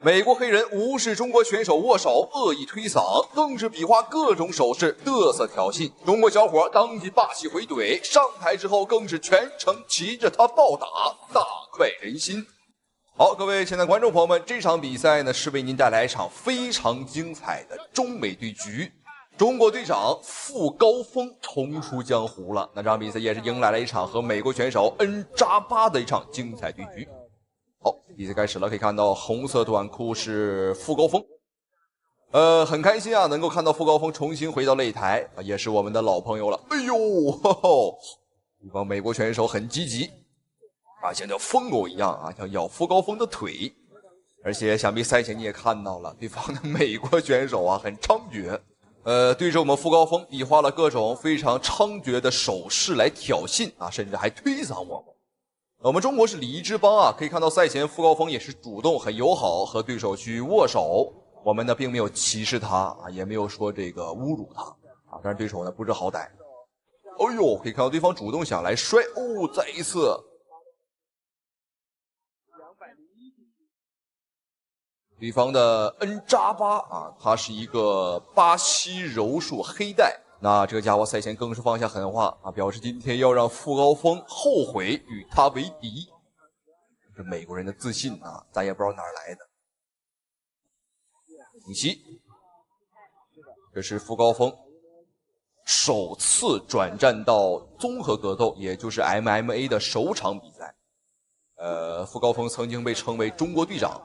美国黑人无视中国选手握手，恶意推搡，更是比划各种手势，嘚瑟挑衅。中国小伙当即霸气回怼，上台之后更是全程骑着他暴打，大快人心。好，各位亲爱的观众朋友们，这场比赛呢是为您带来一场非常精彩的中美对局。中国队长傅高峰重出江湖了，那场比赛也是迎来了一场和美国选手恩扎巴的一场精彩对局。好，比赛开始了，可以看到红色短裤是傅高峰。很开心啊，能够看到傅高峰重新回到擂台啊，也是我们的老朋友了。哎呦，对方美国选手很积极啊，像条疯狗一样啊，想咬傅高峰的腿。而且想必赛前你也看到了，对方的美国选手啊很猖獗，对着我们傅高峰比划了各种非常猖獗的手势来挑衅啊，甚至还推搡我们。我们中国是礼仪之邦啊，可以看到赛前傅高峰也是主动很友好和对手去握手，我们呢并没有歧视他啊，也没有说这个侮辱他啊，但是对手呢不知好歹。哎呦，可以看到对方主动想来摔哦，再一次。对方的恩扎巴啊，他是一个巴西柔术黑带。那这个家伙赛前更是放下狠话啊，表示今天要让傅高峰后悔与他为敌。这美国人的自信啊，咱也不知道哪儿来的。逆袭，这是傅高峰首次转战到综合格斗，也就是 MMA 的首场比赛。傅高峰曾经被称为中国队长。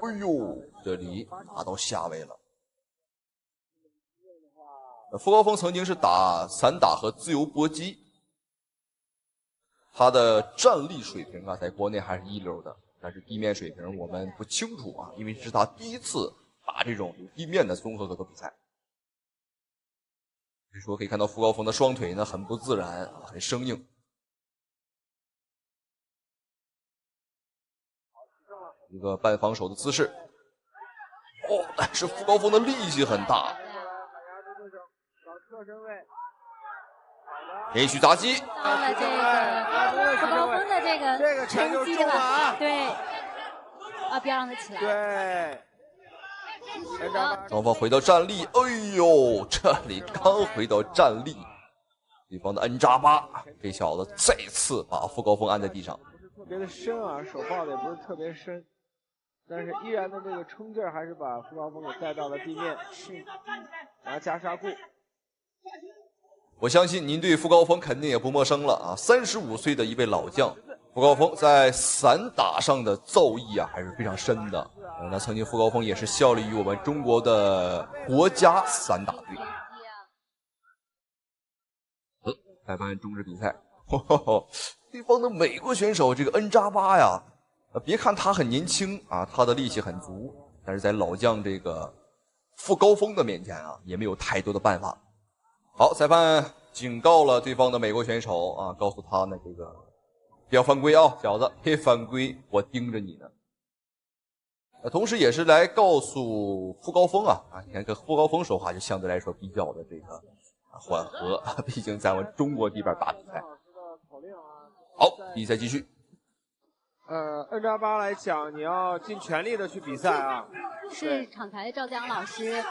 哎呦，这里打到下位了。傅高峰曾经是打散打和自由搏击，他的站立水平啊，在国内还是一流的，但是地面水平我们不清楚啊，因为是他第一次打这种地面的综合格斗比赛。所以说可以看到傅高峰的双腿呢很不自然，很生硬。一个半防守的姿势。哦，但是傅高峰的力气很大。连续砸击，到了这个傅高峰的这个成绩了，对，啊，不要让他起来。对，双方回到站立，哎呦，这里刚回到站立，对方的恩扎巴这小子再次把傅高峰按在地上，不是特别的深啊，手抱的也不是特别深，但是依然的这个冲劲儿还是把傅高峰给带到了地面，是，然后加沙固。我相信您对傅高峰肯定也不陌生了啊，35岁的一位老将，傅高峰在散打上的造诣啊还是非常深的。那曾经傅高峰也是效力于我们中国的国家散打队。裁判终止比赛。对方的美国选手这个恩扎巴呀，别看他很年轻啊，他的力气很足，但是在老将这个傅高峰的面前啊，也没有太多的办法。好，裁判警告了对方的美国选手啊，告诉他呢，这个不要犯规啊，小子，别犯规，我盯着你呢。同时也是来告诉傅高峰啊，你看跟傅高峰说话就相对来说比较的这个缓和，毕竟在我们中国这边打比赛。好，比赛继续。恩扎巴来讲，你要尽全力的去比赛啊。是场台的赵江老师，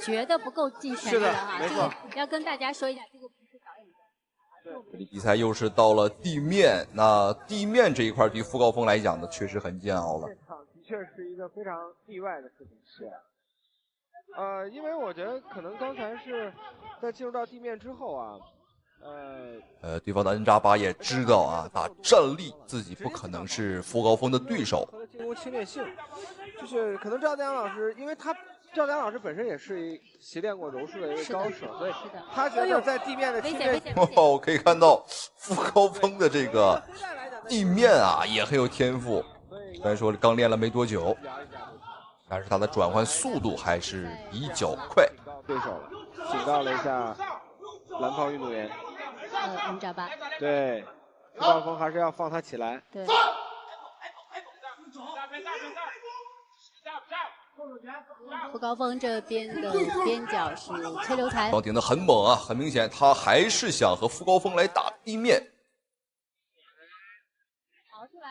觉得不够尽全力了哈，没错，这个要跟大家说一下，这个不是导演的。这里比赛又是到了地面，那地面这一块对傅高峰来讲呢，确实很煎熬了。现场的确是一个非常意外的事情，是。因为我觉得可能刚才是在进入到地面之后啊。对方的恩扎巴也知道啊，打站立自己不可能是傅高峰的对手。他的进攻侵略性，就是可能赵江老师，因为赵江老师本身也是习练过柔术的一位高手，所以他觉得在地面的侵略性，可以看到傅高峰的这个地面啊也很有天赋，虽然说刚练了没多久，但是他的转换速度还是比较快。对手了，警告了一下蓝袍运动员。恩扎巴。对，傅高峰还是要放他起来。对。傅高峰这边的边角是崔留才，顶得很猛啊，很明显他还是想和傅高峰来打地面。跑出来，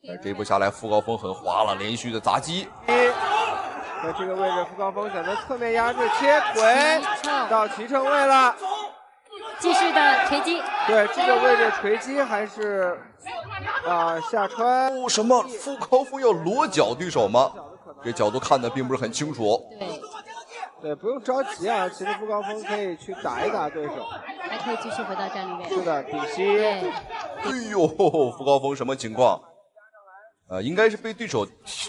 对。这一步下来，傅高峰很滑了，连续的砸击。在这个位置，傅高峰选择侧面压制切腿，到齐乘位了。继续的锤击。对，这个位置锤击还是下穿。什么？傅高峰要裸脚对手吗？这角度看的并不是很清楚。对，不用着急啊，其实傅高峰可以去打一打对手，还可以继续回到站里面。是的，顶膝。哎呦，傅高峰什么情况？应该是被对手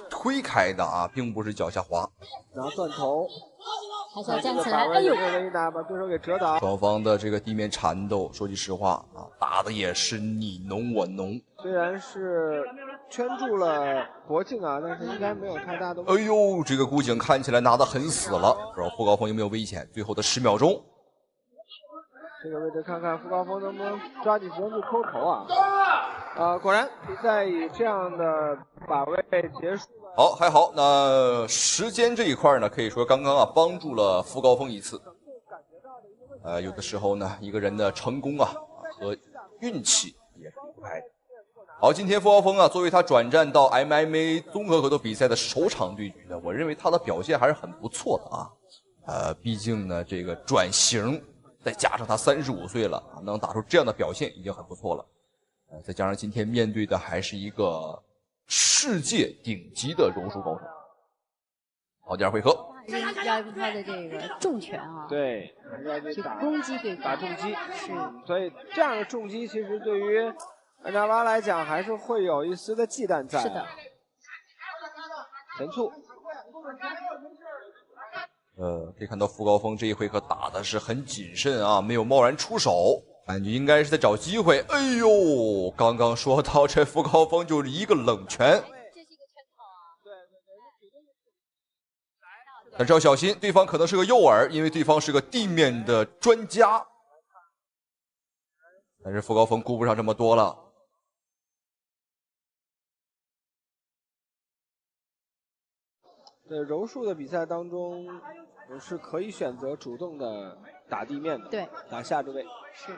推开的啊，并不是脚下滑。然后断头，还想站起来，哎呦！一打把对手给折倒。双方的这个地面缠斗，说句实话啊，打的也是你侬我侬。虽然是圈住了脖颈啊，但是应该没有太大的问题。哎呦，这个古井看起来拿得很死了，不知道傅高峰有没有危险？最后的10秒钟，这个位置看看傅高峰能不能抓紧时间去抠头啊！果然比赛以这样的把位结束。好，还好。那时间这一块呢，可以说刚刚啊帮助了傅高峰一次。有的时候呢，一个人的成功啊和运气也是离不开的。好，今天傅高峰啊，作为他转战到 MMA 综合格斗比赛的首场对局呢，我认为他的表现还是很不错的啊。毕竟呢，这个转型再加上他35岁了，能打出这样的表现已经很不错了。再加上今天面对的还是一个世界顶级的柔术高手。好，第二回合。要用他的这个重拳啊，对，去攻击对方，打重击是。所以这样的重击其实对于安扎巴来讲还是会有一丝的忌惮在。是的。前促。可以看到傅高峰这一回合打的是很谨慎啊，没有贸然出手，感觉应该是在找机会。哎呦，刚刚说到这傅高峰就是一个冷拳。但是要小心，对方可能是个诱饵，因为对方是个地面的专家。但是傅高峰顾不上这么多了。在柔术的比赛当中，是可以选择主动的打地面的，对，打下置位。是。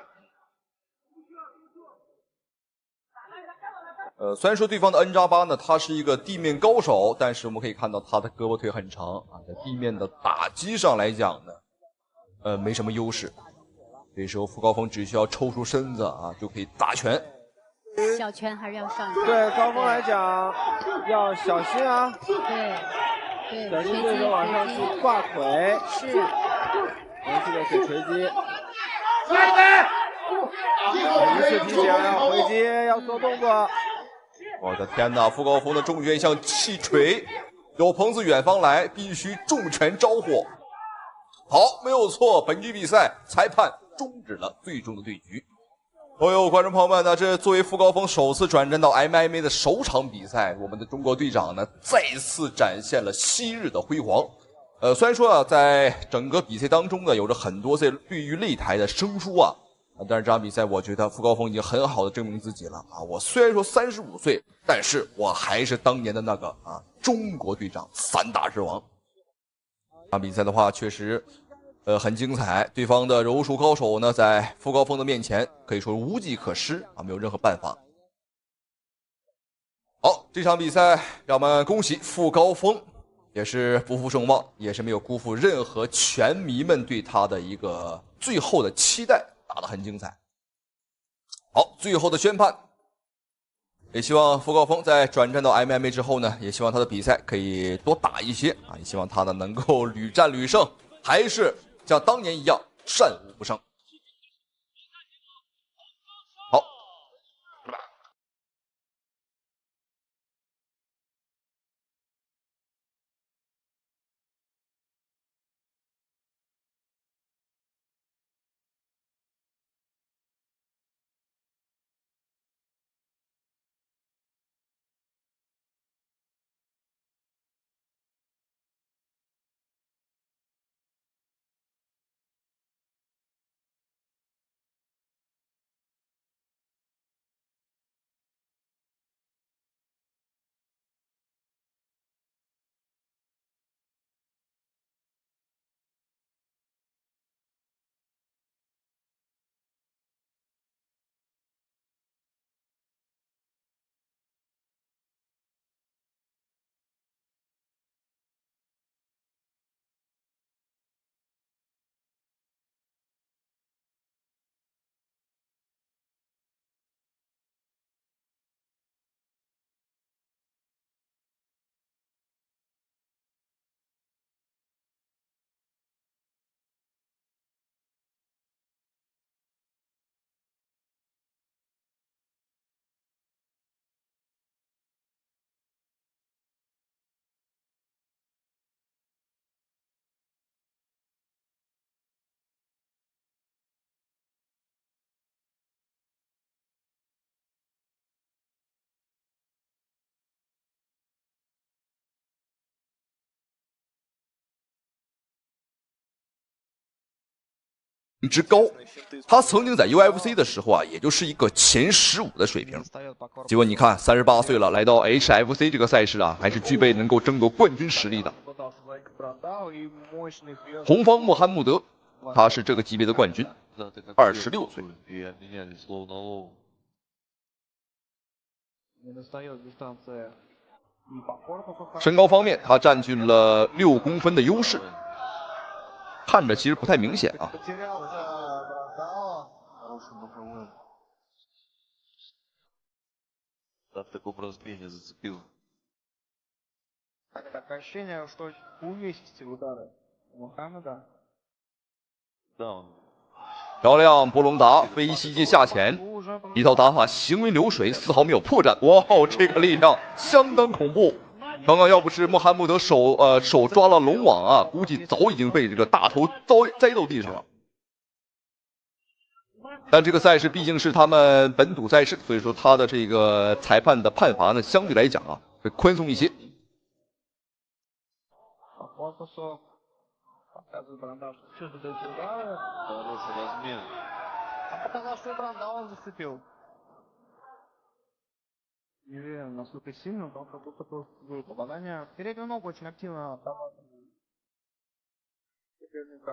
虽然说对方的恩扎巴呢，他是一个地面高手，但是我们可以看到他的胳膊腿很长啊，在地面的打击上来讲呢，没什么优势。这时候傅高峰只需要抽出身子啊，就可以打拳。小拳还是要上。对高峰来讲，要小心啊。对，小心对手往上去挂腿。是。连续的给锤击。一次提醒要回击，要做动作。我的天哪！傅高峰的重拳像气锤，有朋自远方来，必须重拳招呼。好，没有错，本局比赛裁判终止了最终的对局。哦呦，观众朋友们呢，这作为傅高峰首次转战到 MMA 的首场比赛，我们的中国队长呢再次展现了昔日的辉煌。虽然说啊，在整个比赛当中呢，有着很多在对于擂台的生疏啊。但是这场比赛，我觉得傅高峰已经很好的证明自己了啊！我虽然说35岁，但是我还是当年的那个中国队长，3大之王。这场比赛的话，确实，很精彩。对方的柔术高手呢，在傅高峰的面前可以说无计可施啊，没有任何办法。好，这场比赛让我们恭喜傅高峰，也是不负众望，也是没有辜负任何拳迷们对他的一个最后的期待。打得很精彩。好，最后的宣判，也希望傅高峰在转战到 MMA 之后呢，也希望他的比赛可以多打一些啊，也希望他呢能够屡战屡胜，还是像当年一样战无不胜。之高。他曾经在 UFC 的时候啊，也就是一个前15的水平。结果你看，38岁了，来到 HFC 这个赛事啊，还是具备能够争夺冠军实力的。红方穆罕默德，他是这个级别的冠军，26岁。身高方面，他占据了6公分的优势，看着其实不太明显啊。漂亮，博隆达飞膝接下潜，一套打法行云流水，丝毫没有破绽。哇哦，这个力量相当恐怖！刚刚要不是穆罕默德手抓了龙网啊，估计早已经被这个大头栽到地上了。但这个赛事毕竟是他们本土赛事，所以说他的这个裁判的判罚呢，相对来讲啊会宽松一些。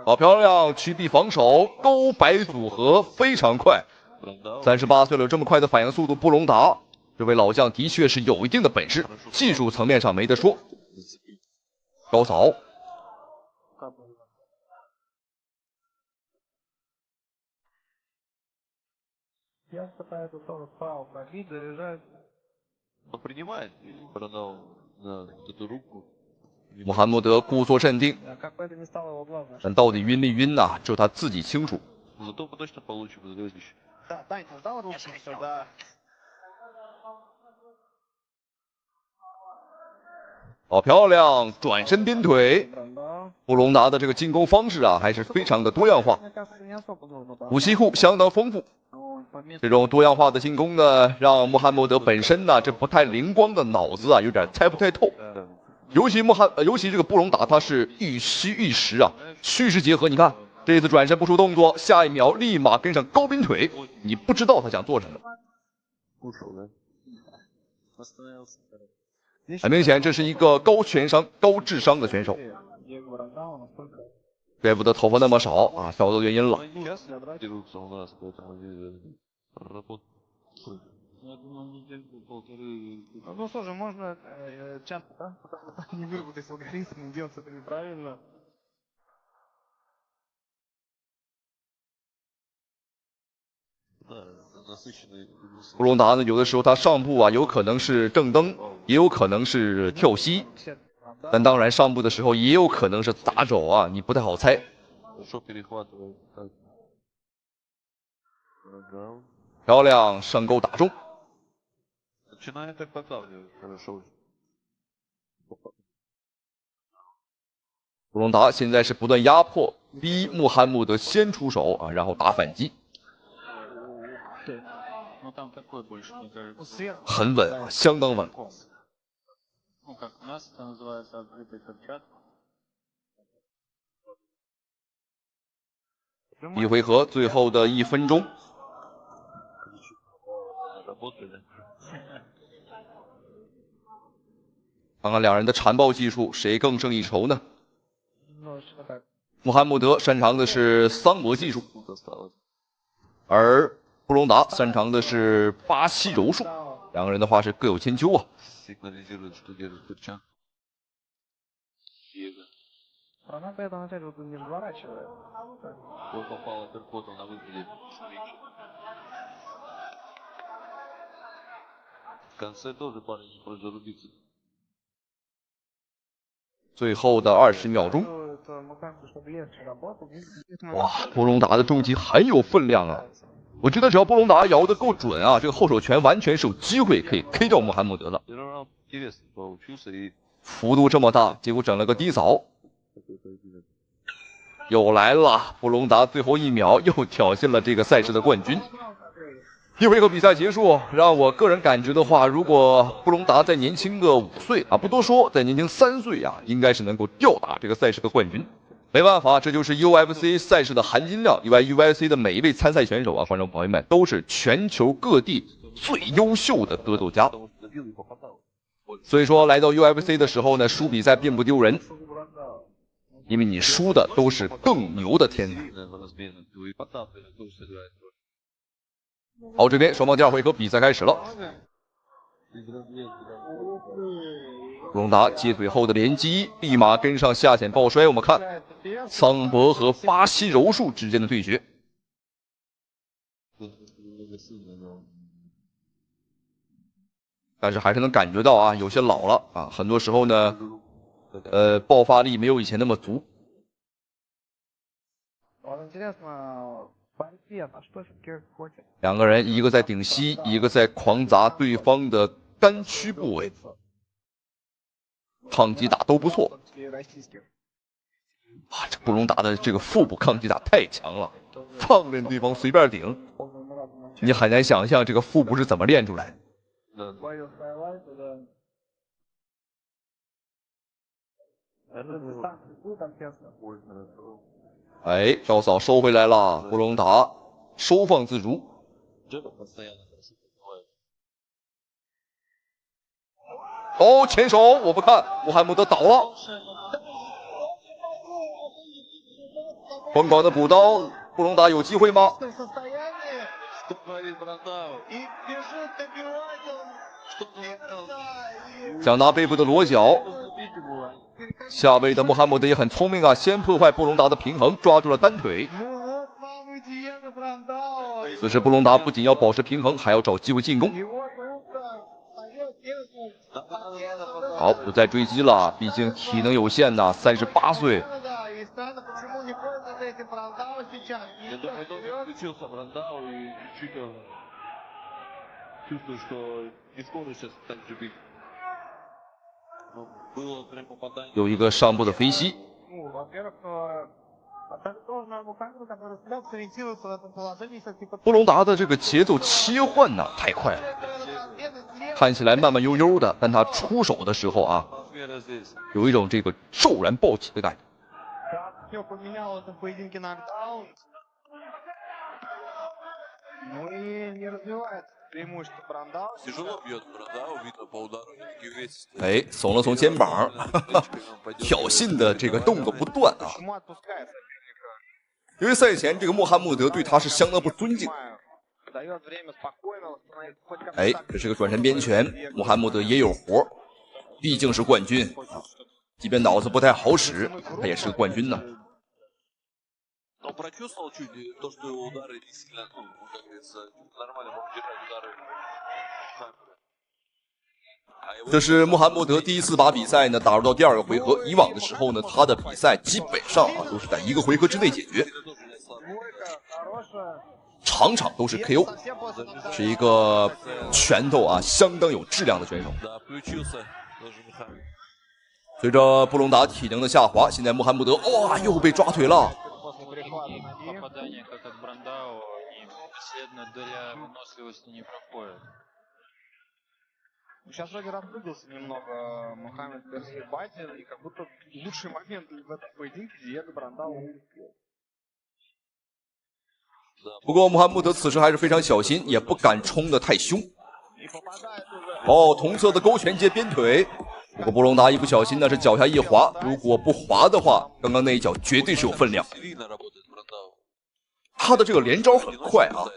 好漂亮，曲臂防守，勾摆组合非常快。38岁了，这么快的反应速度，布隆达这位老将的确是有一定的本事，技术层面上没得说。高扫。穆罕默德故作镇定，但到底晕没晕呢？只有他自己清楚。好漂亮，转身鞭腿。布隆达的这个进攻方式啊，还是非常的多样化，武器库相当丰富。这种多样化的进攻呢，让穆罕默德本身呢这不太灵光的脑子啊，有点猜不太透。尤其这个布隆达，他是欲虚欲实啊，虚实结合。你看这次转身不出动作，下一秒立马跟上高鞭腿，你不知道他想做什么。很明显，这是一个高权商、高智商的选手。怪不得头发那么少啊，找到原因了。Ну что же, можно часто, да? Не выработать алгоритм, делать это неправильно. 布隆达呢，有的时候他上步啊，有可能是正蹬，也有可能是跳膝，但当然上步的时候也有可能是砸肘啊，你不太好猜。漂亮，上钩打中。布隆达现在是不断压迫，逼穆罕默德先出手啊，然后打反击。很稳啊，相当稳。一回合最后的1分钟。看看两人的缠抱技术，谁更胜一筹呢？穆罕默德擅长的是桑摩技术，而布隆达擅长的是巴西柔术。两个人的话是各有千秋啊。Она поэтому опять вот не разворачивает. В конце тоже парень не может зарубиться. 最后的20秒钟，哇，布隆达的重击很有分量啊！我觉得只要布隆达摇得够准啊，这个后手拳完全是有机会可以 K 掉穆罕默德的。幅度这么大，结果整了个低扫。又来了，布隆达最后1秒又挑衅了这个赛事的冠军。一回合比赛结束，让我个人感觉的话，如果布隆达再年轻个5岁啊，不多说，再年轻3岁啊，应该是能够吊打这个赛事的冠军。没办法，这就是 UFC 赛事的含金量。UFC 的每一位参赛选手啊，观众朋友们都是全球各地最优秀的格斗家。所以说，来到 UFC 的时候呢，输比赛并不丢人，因为你输的都是更牛的天才。好，这边双方第二回合比赛开始了。布隆达接腿后的连击，立马跟上下潜抱摔。我们看桑博和巴西柔术之间的对决。但是还是能感觉到啊，有些老了啊，很多时候呢，爆发力没有以前那么足。两个人一个在顶膝，一个在狂砸对方的肝区部位，抗击打都不错。啊，这布隆达的这个腹部抗击打太强了，放任对方随便顶，你很难想象这个腹部是怎么练出来的。哎，赵嫂收回来了，布隆达收放自如。哦，前手我不看，穆罕默德倒了，疯狂的补刀，布隆达有机会吗？想拿背部的裸脚，下位的穆罕默德也很聪明啊，先破坏布隆达的平衡，抓住了单腿。此时布隆达不仅要保持平衡，还要找机会进攻。好，不再追击了，毕竟体能有限呐，38岁。有一个上部的飞膝。布隆达的这个节奏切换呢太快了，看起来慢慢悠悠的，但他出手的时候啊，有一种这个骤然暴起的感觉。哎，耸了耸肩膀，挑衅的这个动作不断啊。因为赛前这个穆罕默德对他是相当不尊敬。哎，这是个转身边拳，穆罕默德也有活，毕竟是冠军啊，即便脑子不太好使，他也是个冠军呢。这是穆罕默德第一次把比赛呢打入到第二个回合，以往的时候呢，他的比赛基本上啊都是在一个回合之内解决，场场都是 KO， 是一个拳头啊相当有质量的选手。随着布隆达体能的下滑，现在穆罕默德哇又被抓腿了。Сейчас вроде распрыгался немного Мухаммед Перси Бадин, и как будто лучший момент в этом поединке Диего Брандау упустил. 不过穆罕默德此时还是非常小心，也不敢冲得太凶。哦，同侧的勾拳接边腿，不过布隆达一不小心呢是脚下一滑，如果不滑的话，刚刚那一脚绝对是有分量。他的这个连招很快啊，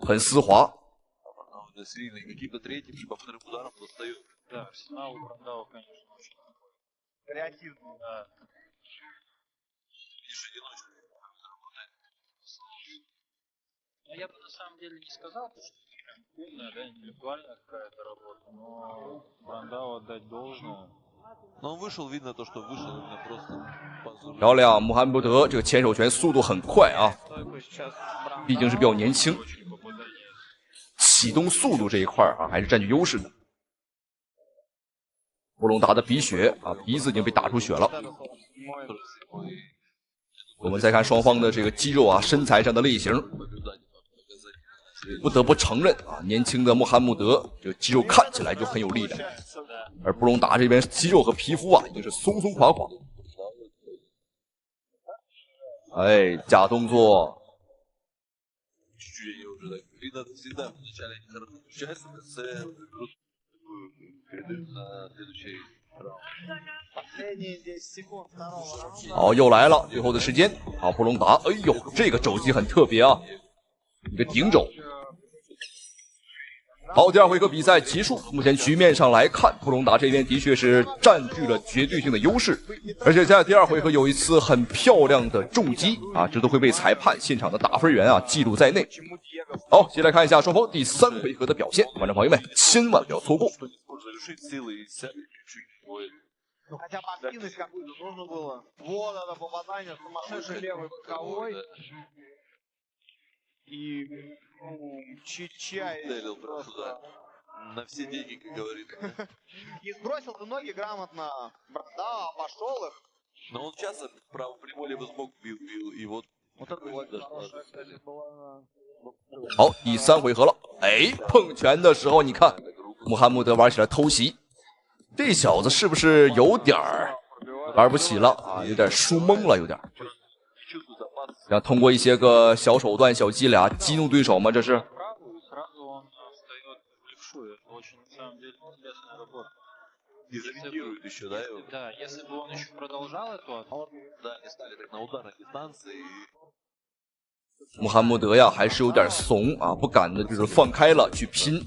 很丝滑。сильный, каким-то третьим шиповым ударом достает. Да, арсенал у Брандау, конечно, очень креативный, да. Я бы на самом деле не сказал, что прям умная, да, интеллектуальная какая-то работа, но Брандау отдать должное. Но он вышел, видно то, что вышел именно просто. 漂亮，穆罕默德这个前手拳速度很快啊，毕竟是比较年轻。启动速度这一块啊，还是占据优势的。布隆达的鼻血啊，鼻子已经被打出血了。我们再看双方的这个肌肉啊，身材上的类型，不得不承认啊，年轻的穆罕默德这个肌肉看起来就很有力量，而布隆达这边肌肉和皮肤啊，已经是松松垮垮。哎，假动作。好，又来了，最后的时间。好，布隆达，哎呦，这个肘击很特别啊，一个顶肘。好，第二回合比赛结束。目前局面上来看，布隆达这边的确是占据了绝对性的优势，而且在第二回合有一次很漂亮的重击啊，这都会被裁判现场的打分员啊记录在内。好，先来看一下双方第三回合的表现，观众朋友们千万不要错过。Хотя бы активность какую-то нужно было. Вот это попадание, сумасшедший левый боковой. И Чичай просто... На все деньги, как говорит. И сбросил ноги грамотно. Да, обошел их. Но он часто право прямой либо сбоку бил, и вот... Вот это вот хорошая, кстати, была... 好，第三回合了。哎，碰拳的时候，你看穆罕默德玩起了偷袭。这小子是不是有点玩不起了啊？有点输懵了，有点。想通过一些个小手段、小伎俩激怒对手吗？这是。Да, если бы он еще продолжал эту, да, не стали так на ударной дистанции. 穆罕默德呀，还是有点怂啊，不敢的，就是放开了去拼。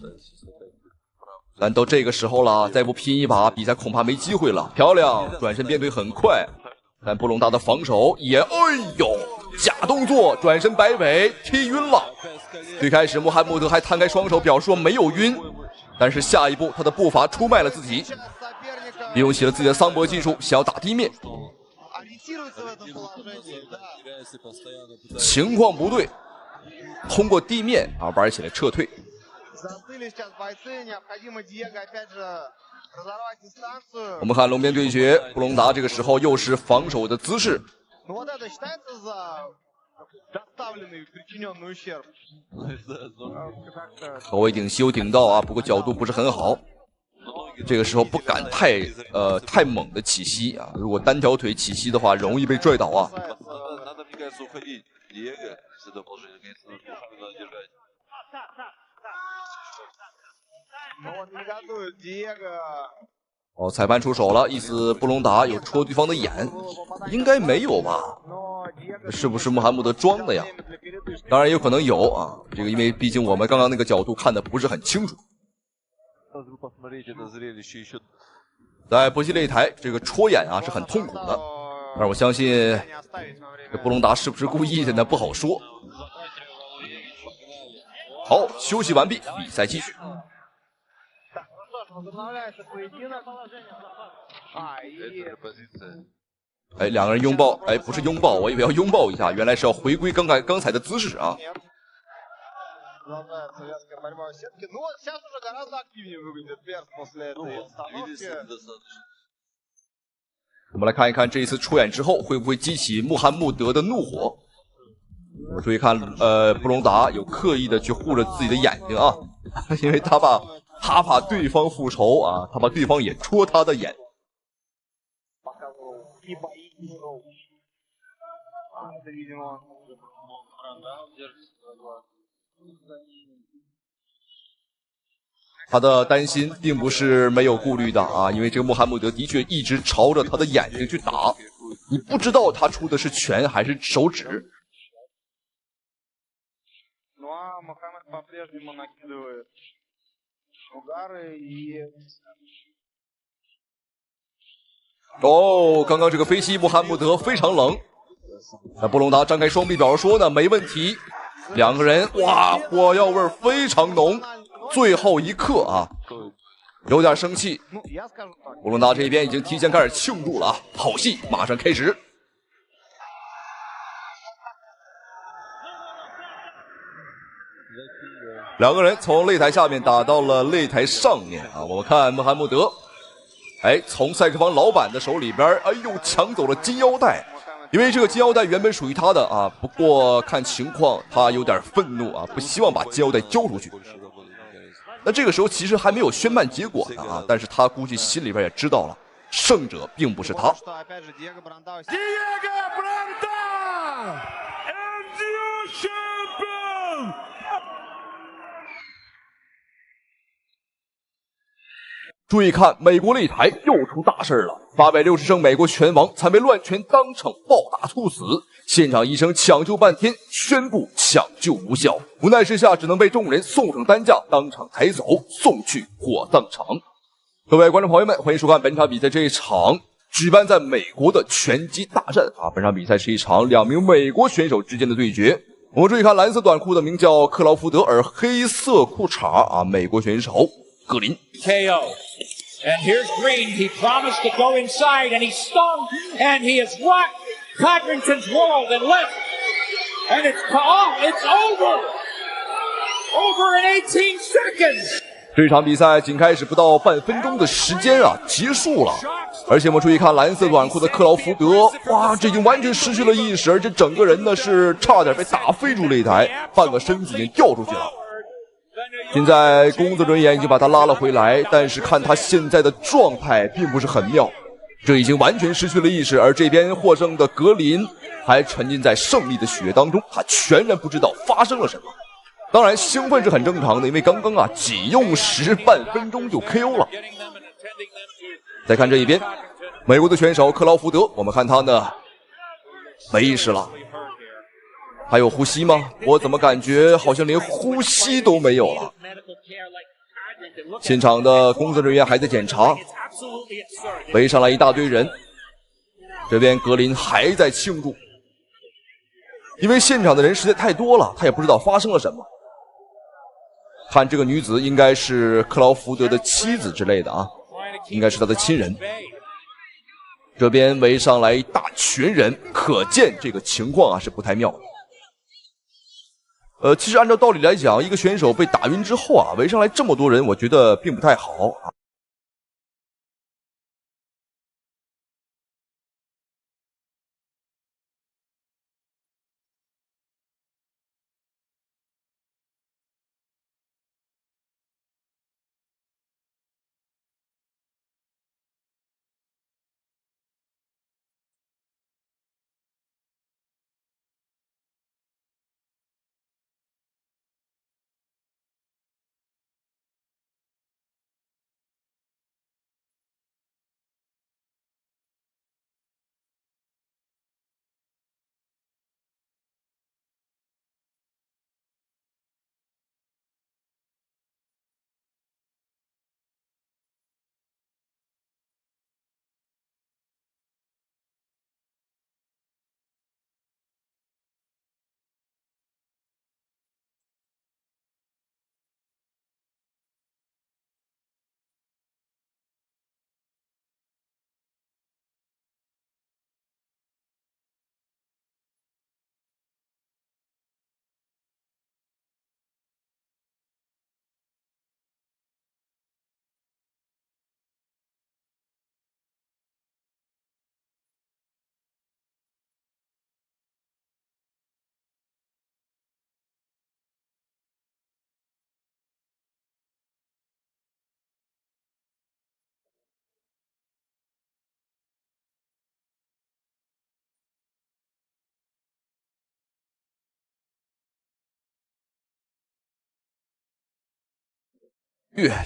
但到这个时候了，再不拼一把，比赛恐怕没机会了。漂亮，转身变腿很快，但布隆达的防守也，哎呦，假动作，转身摆尾，踢晕了。最开始穆罕默德还摊开双手，表示说没有晕，但是下一步他的步伐出卖了自己，利用起了自己的桑博技术，想要打地面。情况不对，通过地面啊玩起来撤退。我们看龙边对决，布隆达这个时候又是防守的姿势。头尾顶膝有顶到啊，不过角度不是很好。这个时候不敢太猛的起膝啊，如果单条腿起膝的话，容易被拽倒啊。哦，裁判出手了，意思布隆达有戳对方的眼，应该没有吧？是不是穆罕默德装的呀？当然也有可能有啊，这个因为毕竟我们刚刚那个角度看的不是很清楚。在搏击擂台，这个戳眼啊是很痛苦的，但是我相信这布隆达是不是故意的呢？不好说。好，休息完毕，比赛继续。哎，两个人拥抱，哎，不是拥抱，我以为要拥抱一下，原来是要回归刚才的姿势啊。我们来看一看这一次出演之后会不会激起穆罕默德的怒火。我注意看，布隆达有刻意的去护着自己的眼睛啊，因为他怕对方复仇啊，他怕对方也戳他的眼。他的担心并不是没有顾虑的啊，因为这个穆罕默德的确一直朝着他的眼睛去打，你不知道他出的是拳还是手指。哦，刚刚这个飞膝穆罕默德非常冷，那布隆达张开双臂表示说呢，没问题。两个人哇，火药味非常浓。最后一刻啊，有点生气。布隆达这边已经提前开始庆祝了啊，好戏马上开始。两个人从擂台下面打到了擂台上面啊，我们看穆罕默德，哎，从赛事方老板的手里边，哎呦，抢走了金腰带。因为这个金腰带原本属于他的啊，不过看情况他有点愤怒啊，不希望把金腰带交出去。那这个时候其实还没有宣判结果呢啊，但是他估计心里边也知道了，胜者并不是他。注意看，美国擂台又出大事了！860胜美国拳王惨被乱拳当场暴打猝死，现场医生抢救半天，宣布抢救无效，无奈之下只能被众人送上担架，当场抬走，送去火葬场。各位观众朋友们，欢迎收看本场比赛。这一场举办在美国的拳击大战啊！本场比赛是一场2名美国选手之间的对决。我们注意看，蓝色短裤的名叫克劳福德，而黑色裤衩啊，美国选手格林。KO. And here's Green. He promised to go inside, and he stung, and he has rocked Codrington's world and left. And it's over. Over in 18 seconds. 这场比赛仅开始不到半分钟的时间啊，结束了。而且我们注意看蓝色短裤的克劳福德，哇，这已经完全失去了意识，而且整个人呢是差点被打飞出擂台，半个身子已经掉出去了。现在工作人员已经把他拉了回来，但是看他现在的状态并不是很妙，这已经完全失去了意识。而这边获胜的格林还沉浸在胜利的喜悦当中，他全然不知道发生了什么。当然兴奋是很正常的，因为刚刚仅用时半分钟就 KO 了。再看这一边，美国的选手克劳福德，我们看他呢没意识了。还有呼吸吗？我怎么感觉好像连呼吸都没有了？现场的工作人员还在检查，围上来一大堆人。这边格林还在庆祝，因为现场的人实在太多了，他也不知道发生了什么。看这个女子应该是克劳福德的妻子之类的啊，应该是他的亲人。这边围上来一大群人，可见这个情况是不太妙的。其实按照道理来讲，一个选手被打晕之后围上来这么多人，我觉得并不太好啊。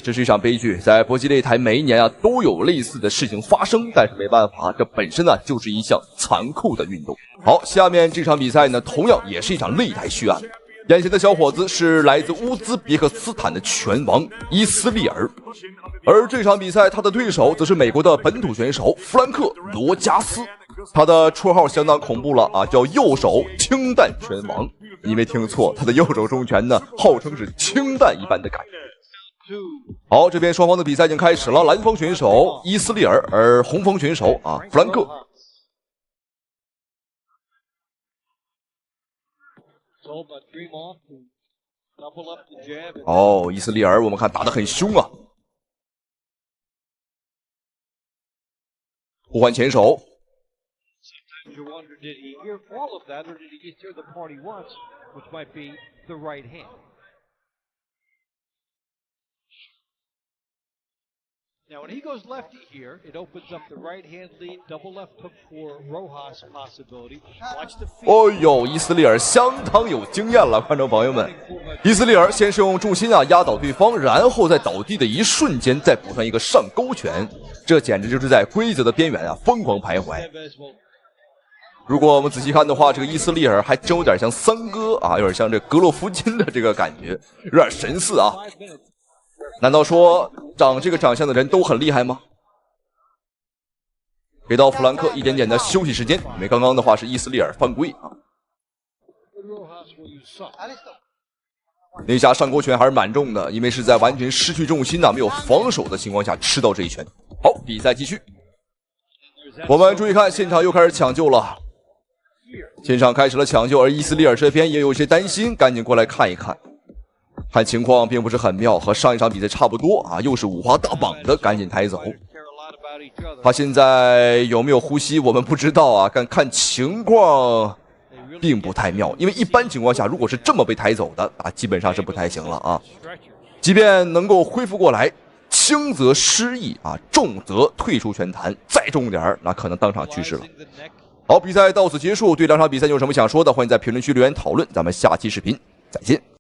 这是一场悲剧，在搏击擂台每一年都有类似的事情发生，但是没办法，这本身就是一项残酷的运动。好，下面这场比赛呢，同样也是一场擂台血案。眼前的小伙子是来自乌兹别克斯坦的拳王伊斯利尔，而这场比赛他的对手则是美国的本土选手弗兰克·罗加斯，他的绰号相当恐怖了叫右手氢弹拳王。你没听错，他的右手重拳呢，号称是氢弹一般的感觉。好，这边双方的比赛已经开始了，蓝方选手伊斯利尔，而红方选手弗兰克。伊斯利尔我们看打得很凶啊。互换前手。Now, when he goes lefty here, it opens up the right hand lead, double left hook for Rojas possibility. Watch the feet.哦呦，伊斯利尔相当有经验了，观众朋友们。伊斯利尔先是用重心压倒对方，然后在倒地的一瞬间再补上一个上勾拳，这简直就是在规则的边缘疯狂徘徊。如果我们仔细看的话，这个伊斯利尔还真有点像三哥有点像这格洛夫金的这个感觉，有点神似啊。难道说长这个长相的人都很厉害吗？给到弗兰克一点点的休息时间，因为刚刚的话是伊斯利尔犯规那下上勾拳还是蛮重的，因为是在完全失去重心没有防守的情况下吃到这一拳。好，比赛继续。我们注意看，现场又开始抢救了，现场开始了抢救，而伊斯利尔这边也有些担心，赶紧过来看一看。看情况并不是很妙，和上一场比赛差不多又是五花大绑的，赶紧抬走。他现在有没有呼吸我们不知道但看情况并不太妙，因为一般情况下如果是这么被抬走的基本上是不太行了即便能够恢复过来，轻则失忆重则退出拳坛，再重点那可能当场去世了。好，比赛到此结束，对两场比赛有什么想说的，欢迎在评论区留言讨论，咱们下期视频再见。